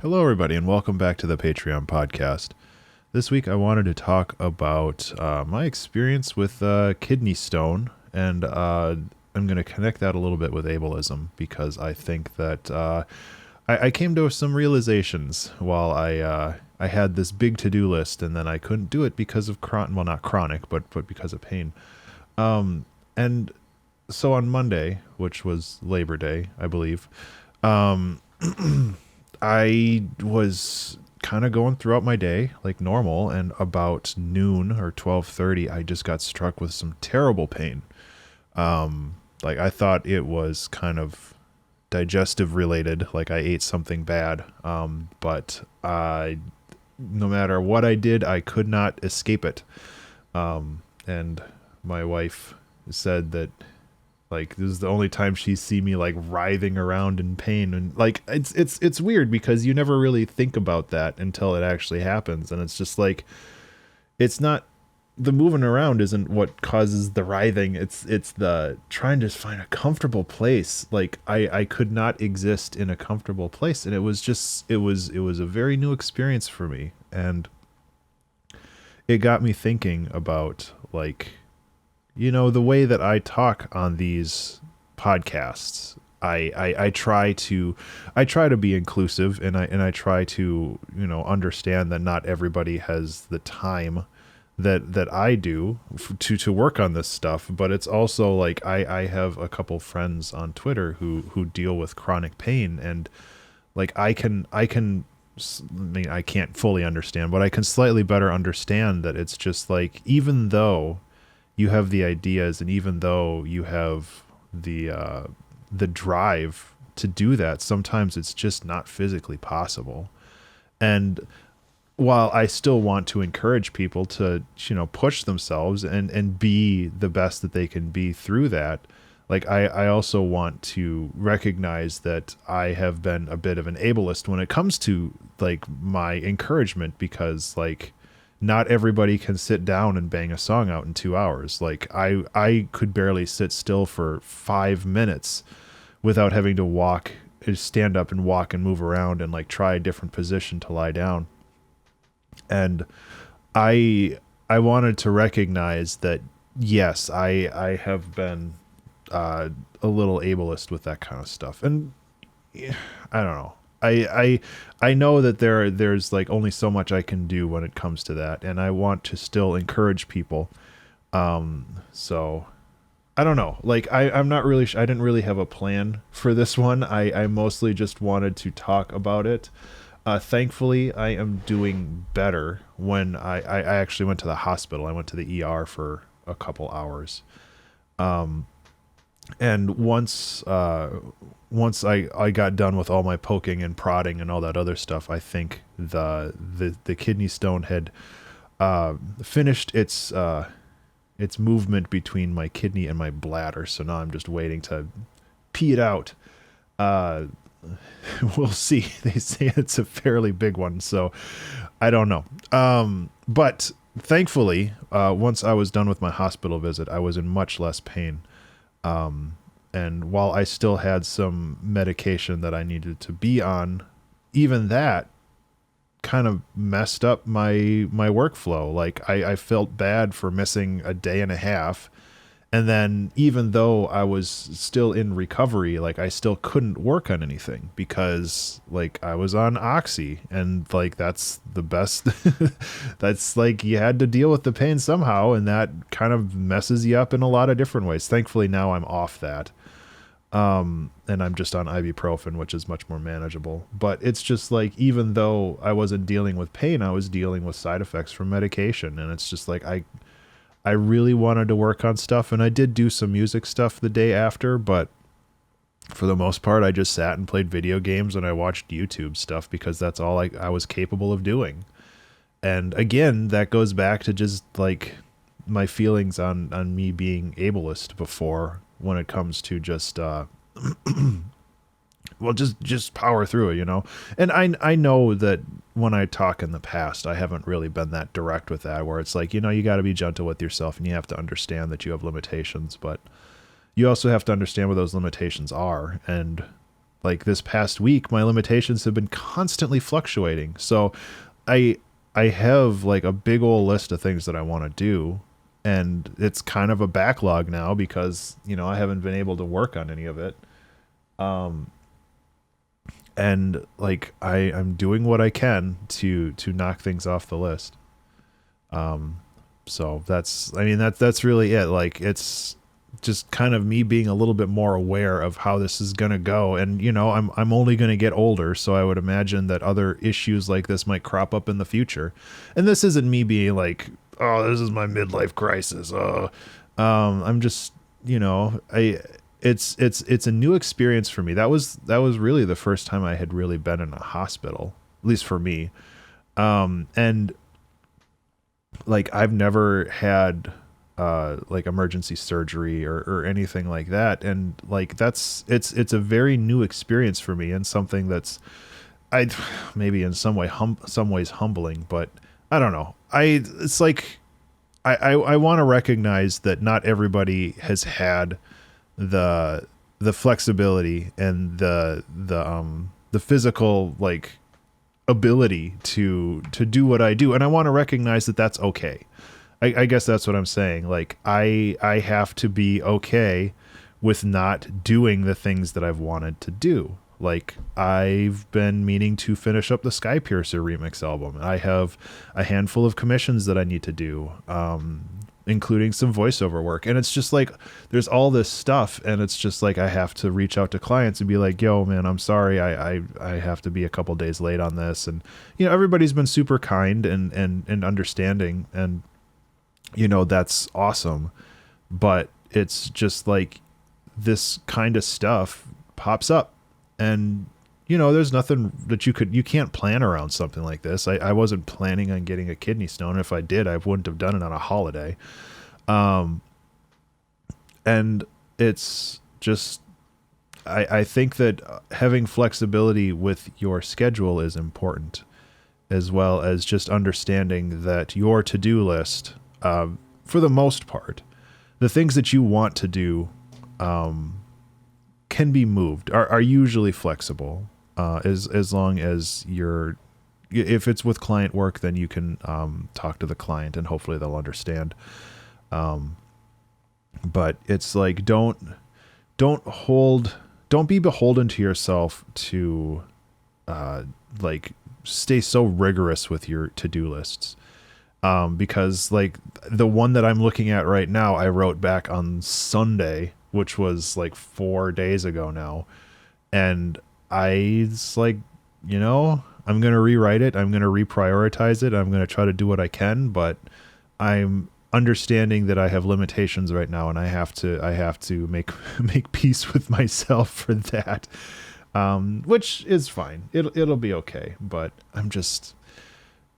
Hello, everybody, and welcome back to the Patreon podcast. This week, I wanted to talk about my experience with kidney stone, and I'm going to connect that a little bit with ableism because I think that I came to some realizations while I had this big to-do list, and then I couldn't do it because of not chronic, but because of pain. And so on Monday, which was Labor Day, I believe, I was kind of going throughout my day like normal, and about noon or 12:30, I just got struck with some terrible pain. Like I thought it was kind of digestive related, like I ate something bad. But no matter what I did, I could not escape it. And my wife said that like this is the only time she see me like writhing around in pain, and like it's weird because you never really think about that until it actually happens, and it's just like it's not the moving around isn't what causes the writhing. It's the trying to find a comfortable place. Like I could not exist in a comfortable place, and it was a very new experience for me, and it got me thinking about like, you know, the way that I talk on these podcasts. I try to be inclusive, and I try to, you know, understand that not everybody has the time that I do to work on this stuff. But it's also like I have a couple friends on Twitter who deal with chronic pain, and like I mean, I can't fully understand, but I can slightly better understand that it's just like, even though you have the ideas, and even though you have the drive to do that, sometimes it's just not physically possible. And while I still want to encourage people to, you know, push themselves and be the best that they can be through that, like I also want to recognize that I have been a bit of an ableist when it comes to like my encouragement, because like not everybody can sit down and bang a song out in 2 hours. Like I could barely sit still for 5 minutes without having to stand up and walk and move around and like try a different position to lie down. And I wanted to recognize that, yes, I have been a little ableist with that kind of stuff. And I don't know. I know that there's like only so much I can do when it comes to that, and I want to still encourage people. So I don't know. Like I'm not really. I didn't really have a plan for this one. I mostly just wanted to talk about it. Thankfully, I am doing better. When I actually went to the hospital. I went to the ER for a couple hours. And once I got done with all my poking and prodding and all that other stuff, I think the kidney stone had finished its movement between my kidney and my bladder. So now I'm just waiting to pee it out. We'll see. They say it's a fairly big one, so I don't know. But thankfully, once I was done with my hospital visit, I was in much less pain. And while I still had some medication that I needed to be on, even that kind of messed up my workflow. Like I felt bad for missing a day and a half. And then even though I was still in recovery, like I still couldn't work on anything because like I was on Oxy, and like that's the best. That's like you had to deal with the pain somehow, and that kind of messes you up in a lot of different ways. Thankfully now I'm off that. And I'm just on ibuprofen, which is much more manageable. But it's just like, even though I wasn't dealing with pain, I was dealing with side effects from medication. And it's just like, I really wanted to work on stuff, and I did do some music stuff the day after, but for the most part, I just sat and played video games and I watched YouTube stuff because that's all I was capable of doing. And again, that goes back to just like my feelings on me being ableist before, when it comes to just well, just power through it, you know. And I know that when I talk in the past, I haven't really been that direct with that, where it's like, you know, you got to be gentle with yourself and you have to understand that you have limitations, but you also have to understand what those limitations are. And like this past week, my limitations have been constantly fluctuating. So I have like a big old list of things that I want to do, and it's kind of a backlog now because, you know, I haven't been able to work on any of it. And like I'm doing what I can to knock things off the list. So that's really it. Like, it's just kind of me being a little bit more aware of how this is going to go. And, you know, I'm only going to get older. So I would imagine that other issues like this might crop up in the future. And this isn't me being like, oh, this is my midlife crisis. I'm just, you know, it's a new experience for me. That was really the first time I had really been in a hospital, at least for me. And like, I've never had like emergency surgery or anything like that, and like it's a very new experience for me, and something that's maybe in some ways humbling, but I don't know. It's like I want to recognize that not everybody has had the flexibility and the physical like ability to do what I do, and I want to recognize that that's okay. I guess that's what I'm saying. Like, I have to be okay with not doing the things that I've wanted to do. Like, I've been meaning to finish up the Skypiercer remix album. I have a handful of commissions that I need to do, including some voiceover work. And it's just like, there's all this stuff, and it's just like, I have to reach out to clients and be like, yo, man, I'm sorry. I have to be a couple days late on this. And, you know, everybody's been super kind and understanding, and, you know, that's awesome. But it's just like, this kind of stuff pops up, and, you know, there's nothing that you can't plan around something like this. I wasn't planning on getting a kidney stone. If I did, I wouldn't have done it on a holiday. And it's just, I think that having flexibility with your schedule is important, as well as just understanding that your to-do list, for the most part, the things that you want to do, can be moved, are usually flexible. As long as if it's with client work, then you can talk to the client and hopefully they'll understand. But it's like, don't be beholden to yourself to like stay so rigorous with your to-do lists. Because like the one that I'm looking at right now, I wrote back on Sunday, which was like 4 days ago now. And it's like, you know, I'm going to rewrite it. I'm going to reprioritize it. I'm going to try to do what I can, but I'm understanding that I have limitations right now, and I have to make peace with myself for that. Which is fine. It'll be okay, but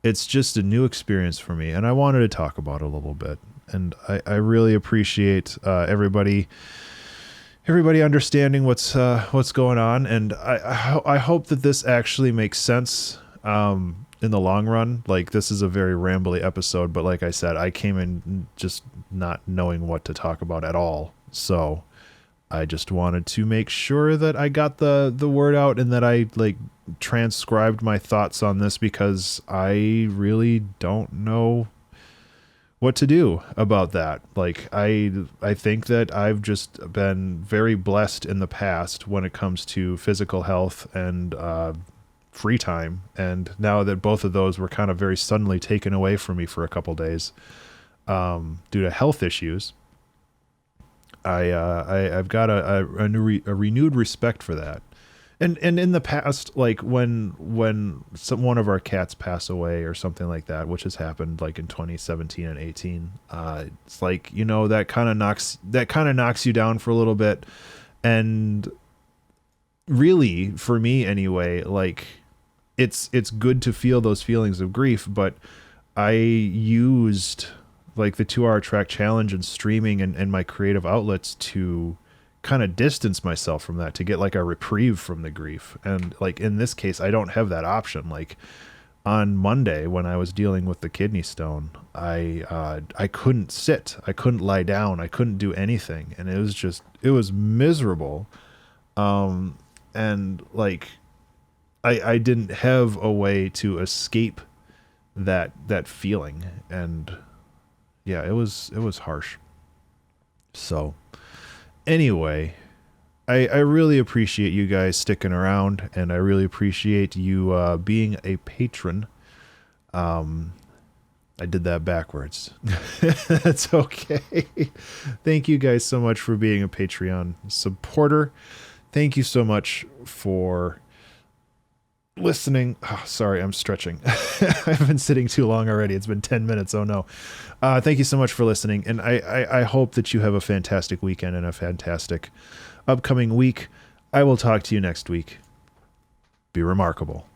it's just a new experience for me, and I wanted to talk about it a little bit. And I really appreciate everybody understanding what's going on, and I hope that this actually makes sense in the long run. Like, this is a very rambly episode, but like I said, I came in just not knowing what to talk about at all, so I just wanted to make sure that I got the word out, and that I like transcribed my thoughts on this, because I really don't know what to do about that. Like, I think that I've just been very blessed in the past when it comes to physical health and free time, and now that both of those were kind of very suddenly taken away from me for a couple days due to health issues, I've got a renewed respect for that. And in the past, like when one of our cats pass away or something like that, which has happened like in 2017 and 18, it's like, you know, that kind of knocks you down for a little bit. And really, for me anyway, like it's good to feel those feelings of grief, but I used like the 2-hour track challenge and streaming and my creative outlets to kind of distance myself from that, to get like a reprieve from the grief. And like in this case, I don't have that option. Like on Monday, when I was dealing with the kidney stone, I couldn't sit, I couldn't lie down, I couldn't do anything, and it was miserable. and like I didn't have a way to escape that feeling, and yeah, it was harsh. So anyway, I really appreciate you guys sticking around, and I really appreciate you being a patron. I did that backwards. That's okay. Thank you guys so much for being a Patreon supporter. Thank you so much for listening. Oh, sorry, I'm stretching. I've been sitting too long already. It's been 10 minutes. Oh no. Thank you so much for listening. And I hope that you have a fantastic weekend and a fantastic upcoming week. I will talk to you next week. Be remarkable.